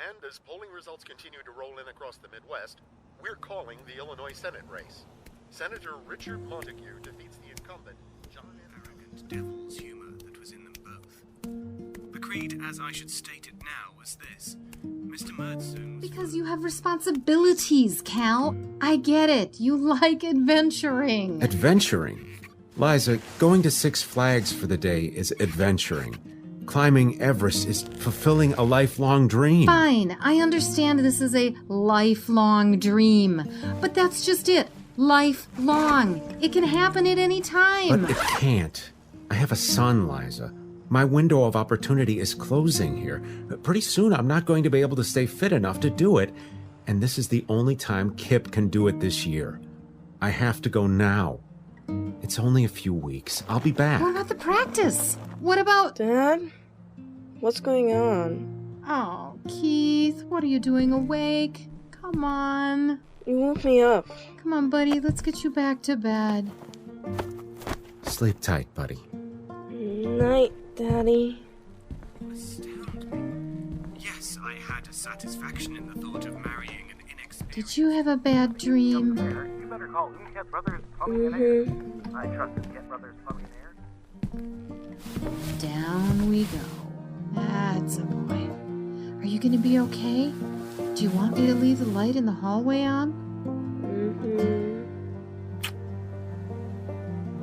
And as polling results continue to roll in across the Midwest, we're calling the Illinois Senate race. Senator Richard Montague defeats the incumbent, John Arrogant devil's humor that was in them both. The creed, as I should state it now, was this. Mr. Murdstone was... Because you have responsibilities, Cal. I get it. You like adventuring. Adventuring? Liza, going to Six Flags for the day is adventuring. Climbing Everest is fulfilling a lifelong dream. Fine, I understand this is a lifelong dream. But that's just it. Lifelong. It can happen at any time. But it can't. I have a son, Liza. My window of opportunity is closing here. Pretty soon I'm not going to be able to stay fit enough to do it. And this is the only time Kip can do it this year. I have to go now. It's only a few weeks. I'll be back. What about the practice? What about... Dad? What's going on? Oh, Keith, what are you doing awake? Come on. You woke me up. Come on, buddy, let's get you back to bed. Sleep tight, buddy. Night, Daddy. Astounding. Yes, I had a satisfaction in the thought of marrying an inexperienced... Did you have a bad dream? You better call Unkett Brothers Plumbing and Air. I trust Unkett Brothers Plumbing and Air. Down we go. That's a boy. Are you gonna be okay? Do you want me to leave the light in the hallway on?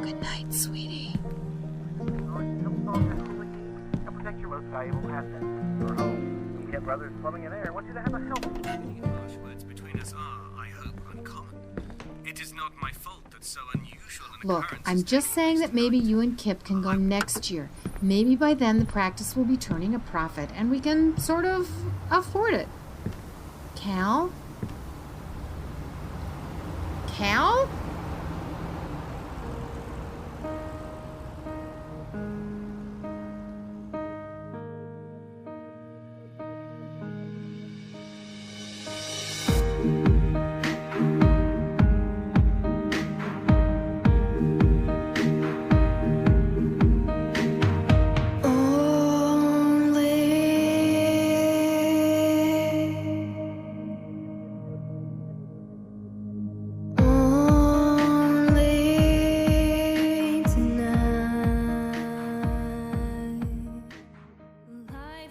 Good night, sweetie. Protect your most valuable asset, your home. Unkett Brothers Plumbing and Air wants you to have a healthy... Any harsh words between us are, I hope, uncommon. It is not my fault that so unusual an Look, occurrence I'm is just saying that maybe you and Kip can go next year. Maybe by then the practice will be turning a profit and we can sort of afford it. Cal? Cal?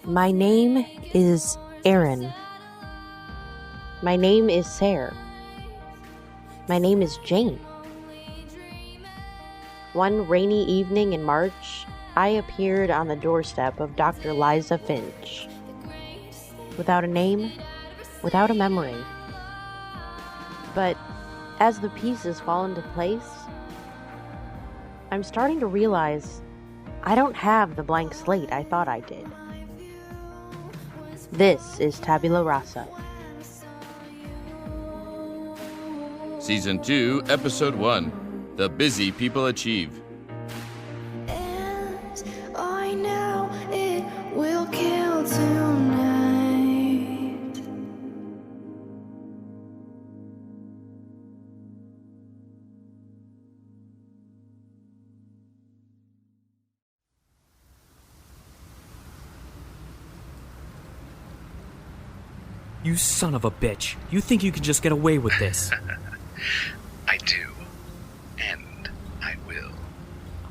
My name is Aaron. My name is Sarah. My name is Jane. One rainy evening in March, I appeared on the doorstep of Dr. Liza Finch. Without a name, without a memory. But as the pieces fall into place, I'm starting to realize I don't have the blank slate I thought I did. This is Tabula Rasa. Season 2, Episode 1, The Busy People Achieve. And I know it will kill tonight. You son of a bitch. You think you can just get away with this? I do. And I will.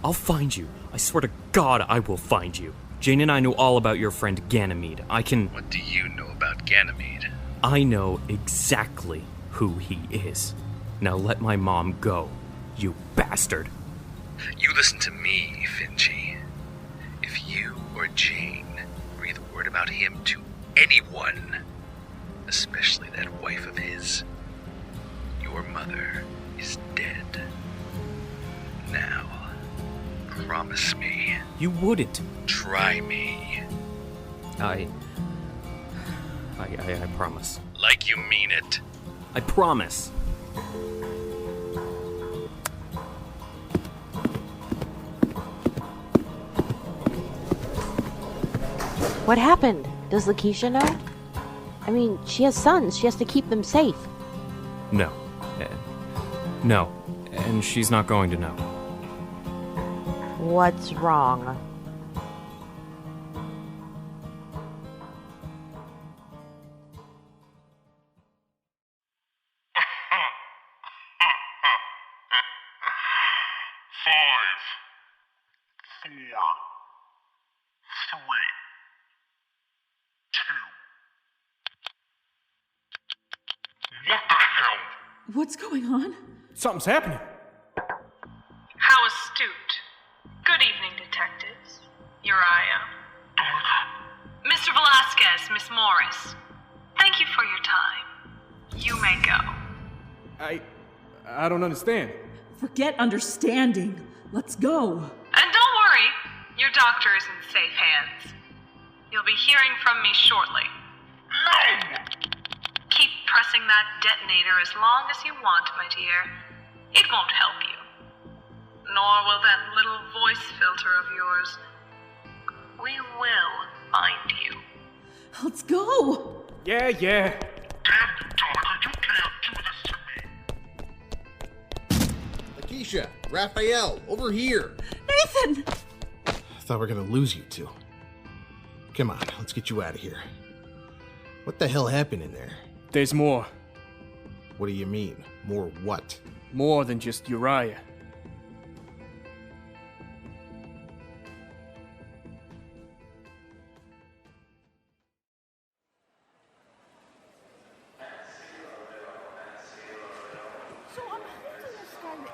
I'll find you. I swear to God I will find you. Jane and I know all about your friend Ganymede. What do you know about Ganymede? I know exactly who he is. Now let my mom go, you bastard. You listen to me, Finchy. If you or Jane breathe a word about him to anyone, especially that wife of his, your mother is dead. Now, promise me. You wouldn't. Try me. I promise. Like you mean it. I promise. What happened? Does Lakeisha know? I mean, she has sons. She has to keep them safe. No. No. And she's not going to know. What's wrong? What's going on? Something's happening. How astute. Good evening, detectives. Uriah. Mr. Velasquez, Miss Morris. Thank you for your time. You may go. I don't understand. Forget understanding. Let's go. And don't worry, your doctor is in safe hands. You'll be hearing from me shortly. Keep pressing that detonator as long as you want, my dear. It won't help you. Nor will that little voice filter of yours. We will find you. Let's go! Yeah. Damn you, Doctor, you can't do this to me. Lakeisha, Raphael, over here. Nathan! I thought we were gonna lose you two. Come on, let's get you out of here. What the hell happened in there? There's more. What do you mean? More what? More than just Uriah.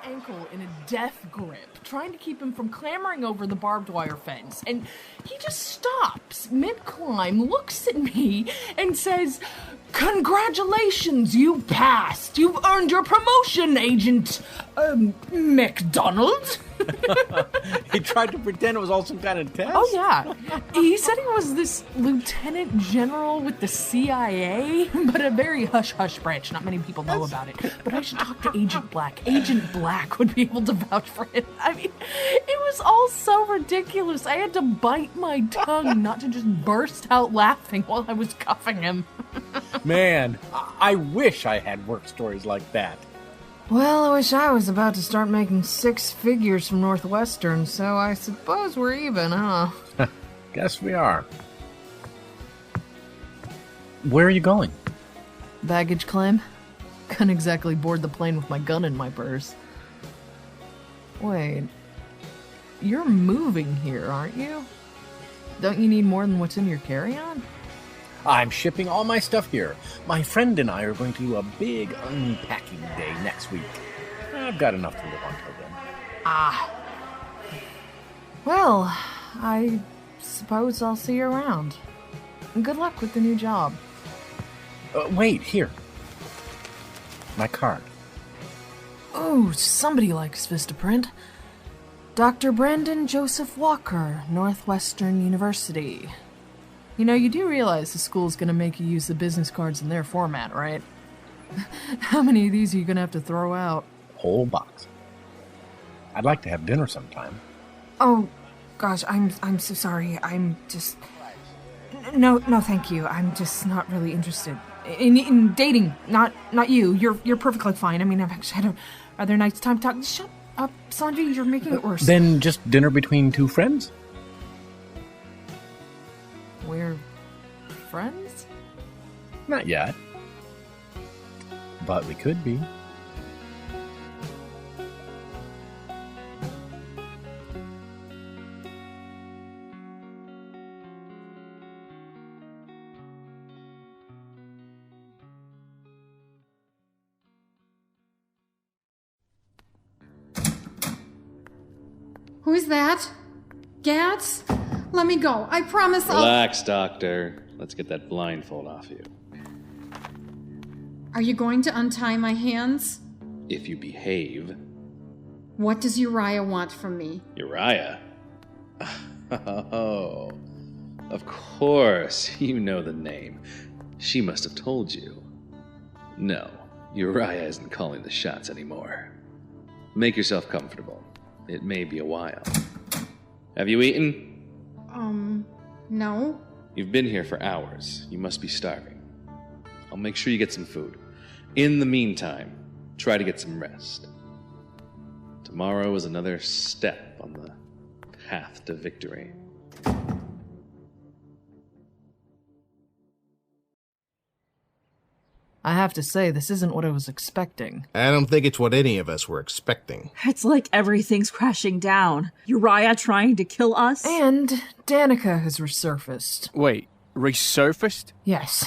Ankle in a death grip, trying to keep him from clambering over the barbed wire fence, and he just stops mid-climb, looks at me, and says, "Congratulations, you passed! You've earned your promotion, Agent, McDonald." He tried to pretend it was all some kind of test? Oh, yeah. He said he was this lieutenant general with the CIA, but a very hush-hush branch. Not many people know about it. But I should talk to Agent Black. Agent Black would be able to vouch for it. I mean, it was all so ridiculous. I had to bite my tongue not to just burst out laughing while I was cuffing him. Man, I wish I had work stories like that. Well, I wish I was about to start making 6 figures from Northwestern, so I suppose we're even, huh? Guess we are. Where are you going? Baggage claim? Couldn't exactly board the plane with my gun in my purse. Wait, you're moving here, aren't you? Don't you need more than what's in your carry-on? I'm shipping all my stuff here. My friend and I are going to do a big unpacking day next week. I've got enough to live on till then. Ah. Well, I suppose I'll see you around. Good luck with the new job. Wait, here. My card. Oh, somebody likes Vistaprint. Dr. Brandon Joseph Walker, Northwestern University. You know, you do realize the school's gonna make you use the business cards in their format, right? How many of these are you gonna have to throw out? Whole box. I'd like to have dinner sometime. Oh, gosh, I'm so sorry. I'm just... No, thank you. I'm just not really interested. In dating, not you. You're perfectly fine. I mean, I've actually had a rather nice time talking... Shut up, Saanvi, you're making it worse. Then just dinner between two friends? We're friends? Not yet. But we could be. Who's that? Gats? Let me go. I promise I'll... Relax, Doctor. Let's get that blindfold off you. Are you going to untie my hands? If you behave. What does Uriah want from me? Uriah? Oh, of course. You know the name. She must have told you. No, Uriah isn't calling the shots anymore. Make yourself comfortable. It may be a while. Have you eaten? No. You've been here for hours. You must be starving. I'll make sure you get some food. In the meantime, try to get some rest. Tomorrow is another step on the path to victory. I have to say, this isn't what I was expecting. I don't think it's what any of us were expecting. It's like everything's crashing down. Uriah trying to kill us. And Danica has resurfaced. Wait, resurfaced? Yes.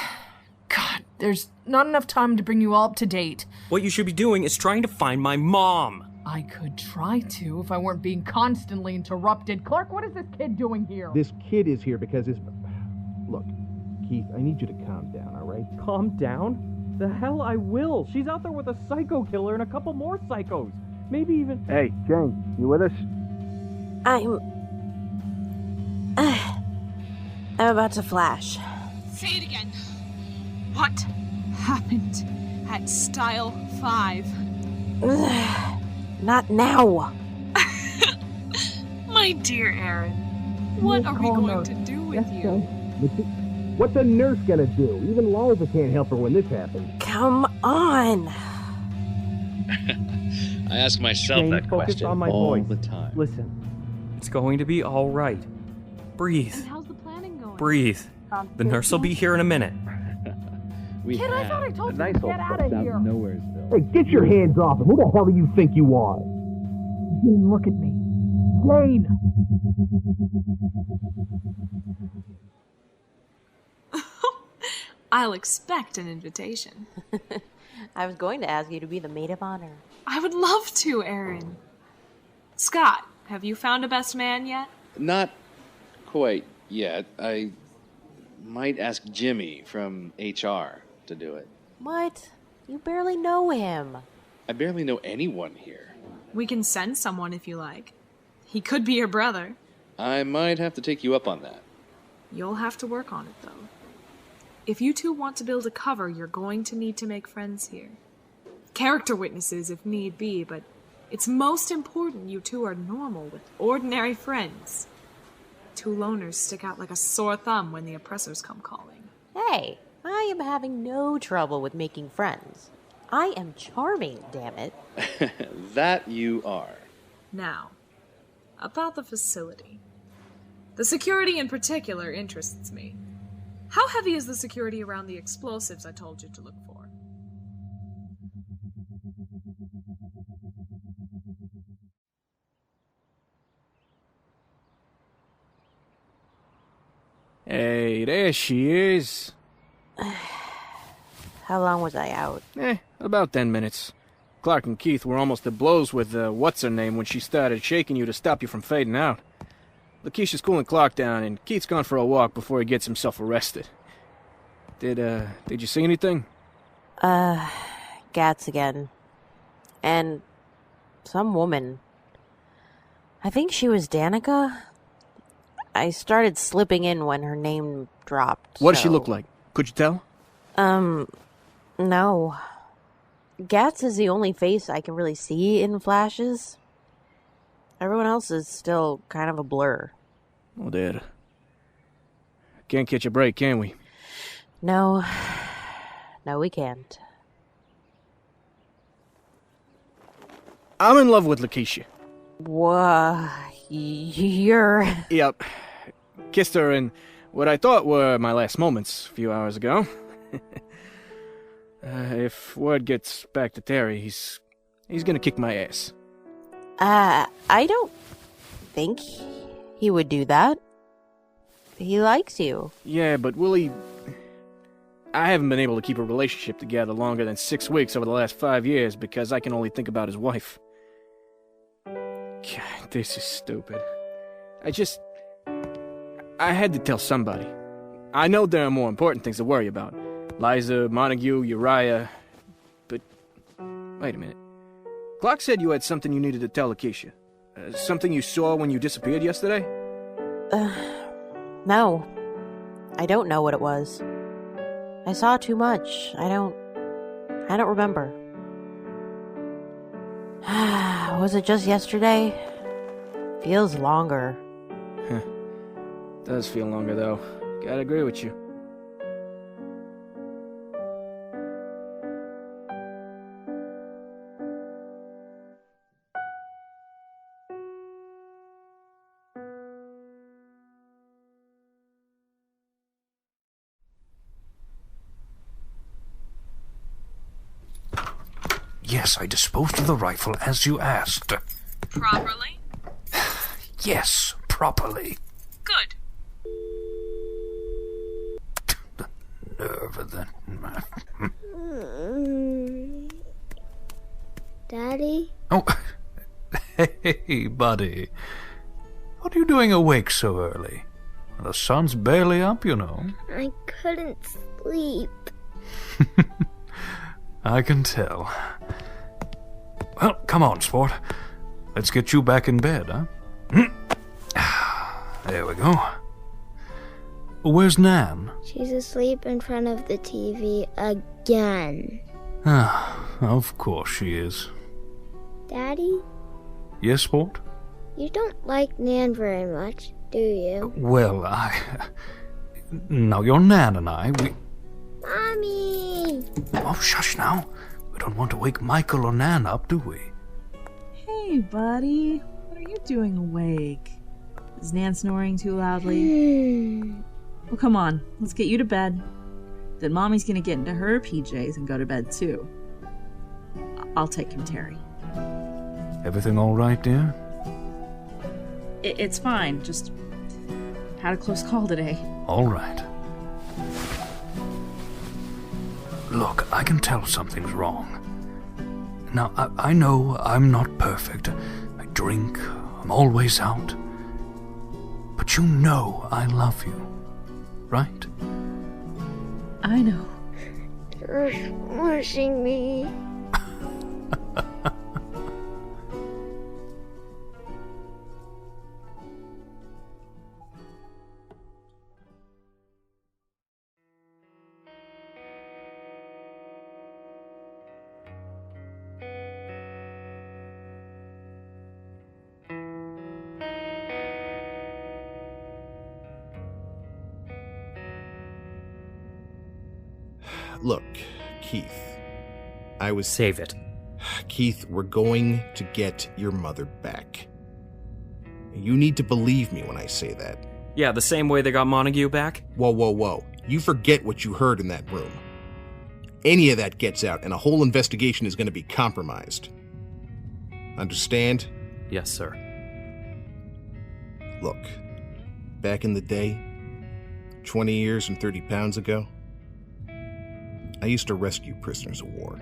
God, There's not enough time to bring you all up to date. What you should be doing is trying to find my mom. I could try to if I weren't being constantly interrupted. Clark, what is this kid doing here? This kid is here because his... Look, Keith, I need you to calm down, all right? Calm down? The hell I will. She's out there with a psycho killer and a couple more psychos. Maybe even... Hey, Jane, you with us? I'm about to flash. Say it again. What happened at Style 5? Not now. My dear Aaron, what are we going to do with you? What's a nurse gonna do? Even Liza can't help her when this happens. Come on. I ask myself Jane, that focus question on my all voice. the time. Listen. It's going to be all right. Breathe. And how's the planning going? Breathe. The nurse will be here in a minute. We Kid, I thought I told you to get out of here. Nowheresville. Hey, get your hands off him. Who the hell do you think you are? Jane, look at me. Jane! I'll expect an invitation. I was going to ask you to be the maid of honor. I would love to, Aaron. Scott, have you found a best man yet? Not quite yet. I might ask Jimmy from HR to do it. What? You barely know him. I barely know anyone here. We can send someone if you like. He could be your brother. I might have to take you up on that. You'll have to work on it, though. If you two want to build a cover, you're going to need to make friends here. Character witnesses if need be, but it's most important you two are normal with ordinary friends. Two loners stick out like a sore thumb when the oppressors come calling. Hey, I am having no trouble with making friends. I am charming, damn it. That you are. Now, about the facility. The security in particular interests me. How heavy is the security around the explosives I told you to look for? Hey, there she is. How long was I out? About 10 minutes. Clark and Keith were almost at blows with what's-her-name when she started shaking you to stop you from fading out. Lakeisha's cooling Clark down, and Keith's gone for a walk before he gets himself arrested. Did you see anything? Gats again. And some woman. I think she was Danica. I started slipping in when her name dropped. What does she look like? Could you tell? No. Gats is the only face I can really see in flashes. Everyone else is still kind of a blur. Oh, Dad. Can't catch a break, can we? No. No, we can't. I'm in love with Lakeisha. You're... Yep. Kissed her in what I thought were my last moments a few hours ago. If word gets back to Terry, he's gonna kick my ass. I don't think he would do that. He likes you. Yeah, but Willie... I haven't been able to keep a relationship together longer than 6 weeks over the last 5 years because I can only think about his wife. God, this is stupid. I had to tell somebody. I know there are more important things to worry about. Liza, Montague, Uriah... But... Wait a minute. Clark said you had something you needed to tell Lakeisha. Something you saw when you disappeared yesterday? No. I don't know what it was. I saw too much. I don't remember. Was it just yesterday? Feels longer. Does feel longer, though. Gotta agree with you. Yes, I disposed of the rifle as you asked. Properly? Yes, properly. Good. The nerve. of it then. Daddy? Oh, hey, buddy. What are you doing awake so early? The sun's barely up, you know. I couldn't sleep. I can tell. Well, come on, sport. Let's get you back in bed, huh? There we go. Where's Nan? She's asleep in front of the TV again. Ah, of course she is. Daddy? Yes, sport? You don't like Nan very much, do you? Well, Now, your Nan and I, Mommy! Oh, shush now. We don't want to wake Michael or Nan up, do we? Hey, buddy. What are you doing awake? Is Nan snoring too loudly? Well, come on. Let's get you to bed. Then Mommy's gonna get into her PJs and go to bed, too. I'll take Kim Terry. Everything all right, dear? It's fine. Just had a close call today. All right. Look, I can tell something's wrong. Now, I know I'm not perfect. I drink, I'm always out. But you know I love you, right? I know. You're smushing me. Look, Keith, I was... Save it. Keith, we're going to get your mother back. You need to believe me when I say that. Yeah, the same way they got Montague back? Whoa. You forget what you heard in that room. Any of that gets out, and a whole investigation is going to be compromised. Understand? Yes, sir. Look, back in the day, 20 years and 30 pounds ago, I used to rescue prisoners of war.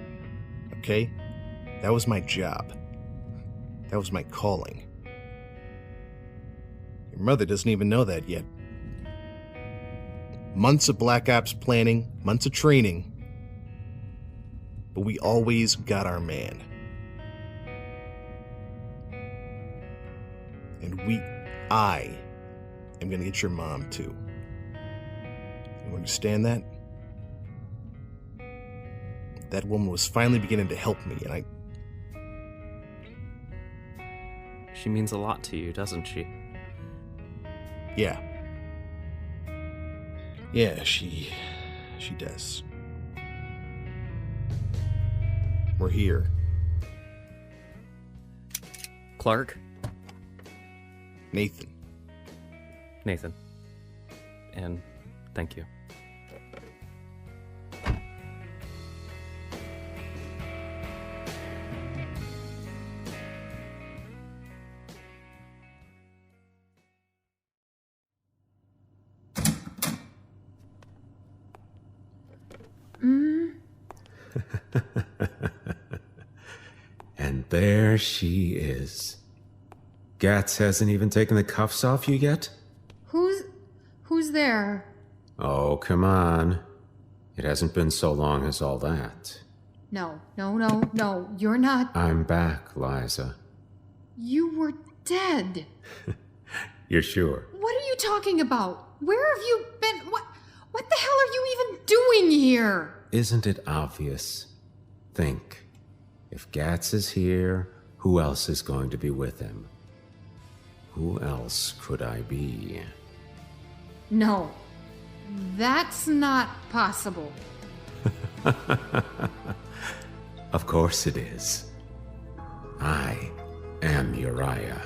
Okay? That was my job. That was my calling. Your mother doesn't even know that yet. Months of Black Ops planning, months of training, but we always got our man. And I am gonna get your mom too. You understand that? That woman was finally beginning to help me, and She means a lot to you, doesn't she? Yeah. Yeah, she does. We're here. Clark? Nathan. And thank you. And there she is. Gats hasn't even taken the cuffs off you yet? Who's there? Oh, come on. It hasn't been so long as all that. No, you're not. I'm back, Liza. You were dead. You're sure? What are you talking about? Where have you been? What the hell are you even doing here? Isn't it obvious? Think. If Gats is here, who else is going to be with him? Who else could I be? No, that's not possible. Of course it is. I am Uriah.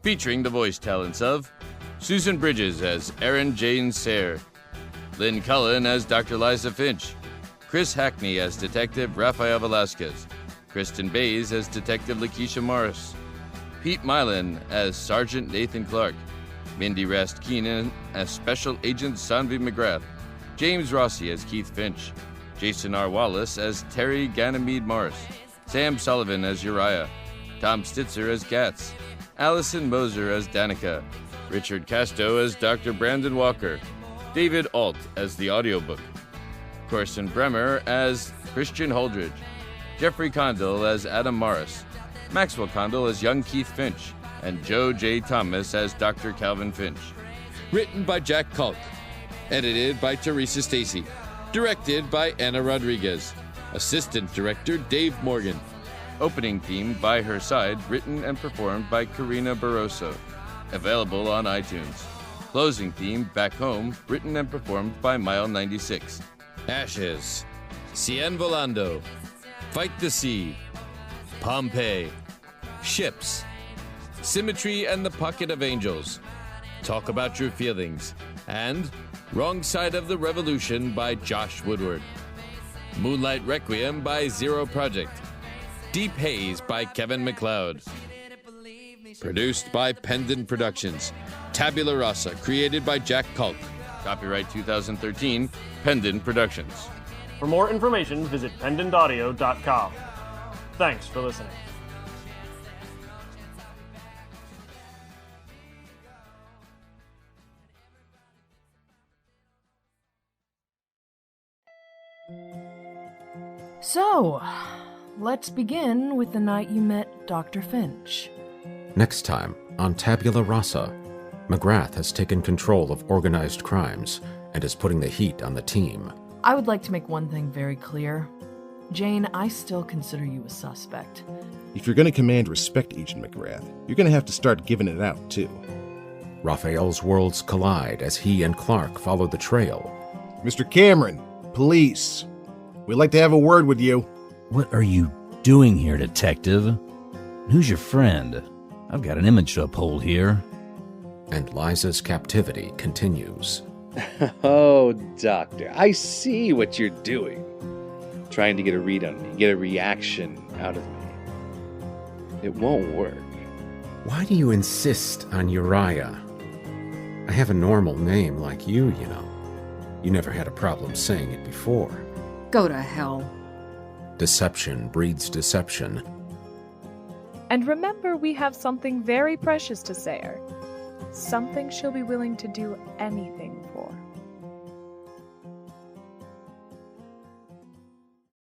Featuring the voice talents of Susan Bridges as Erin Jane Sayre, Lynn Cullen as Dr. Liza Finch, Chris Hackney as Detective Rafael Velasquez, Kristen Bays as Detective Lakeisha Morris, Pete Milan as Sergeant Nathan Clark, Mindy Rast Keenan as Special Agent Saanvi McGrath, James Rossi as Keith Finch, Jason R. Wallace as Terry Ganymede Morris, Sam Sullivan as Uriah, Tom Stitzer as Gatz, Allison Moser as Danica, Richard Casto as Dr. Brandon Walker, David Alt as the audiobook, Corson Bremer as Christian Holdridge, Jeffrey Condell as Adam Morris, Maxwell Condell as young Keith Finch, and Joe J. Thomas as Dr. Calvin Finch. Written by Jack Kalk. Edited by Teresa Stacy. Directed by Anna Rodriguez. Assistant Director Dave Morgan. Opening theme By Her Side, written and performed by Karina Barroso. Available on iTunes. Closing theme Back Home, written and performed by Mile96. Ashes. Cien Volando. Fight the Sea. Pompeii. Ships. Symmetry and the Pocket of Angels. Talk About Your Feelings. And Wrong Side of the Revolution by Josh Woodward. Moonlight Requiem by Zero Project. Deep Haze by Kevin MacLeod. Produced by Pendant Productions. Tabula Rasa, created by Jack Kalk. Copyright 2013, Pendant Productions. For more information, visit pendantaudio.com. Thanks for listening. So, let's begin with the night you met Dr. Finch. Next time on Tabula Rasa, McGrath has taken control of organized crimes and is putting the heat on the team. I would like to make one thing very clear. Jane, I still consider you a suspect. If you're going to command respect, Agent McGrath, you're going to have to start giving it out, too. Raphael's worlds collide as he and Clark follow the trail. Mr. Cameron, police. We'd like to have a word with you. What are you doing here, detective? Who's your friend? I've got an image to uphold here. And Liza's captivity continues. Oh, Doctor, I see what you're doing. Trying to get a read on me, get a reaction out of me. It won't work. Why do you insist on Uriah? I have a normal name like you know. You never had a problem saying it before. Go to hell. Deception breeds deception. And remember, we have something very precious to Sayre. Something she'll be willing to do anything for.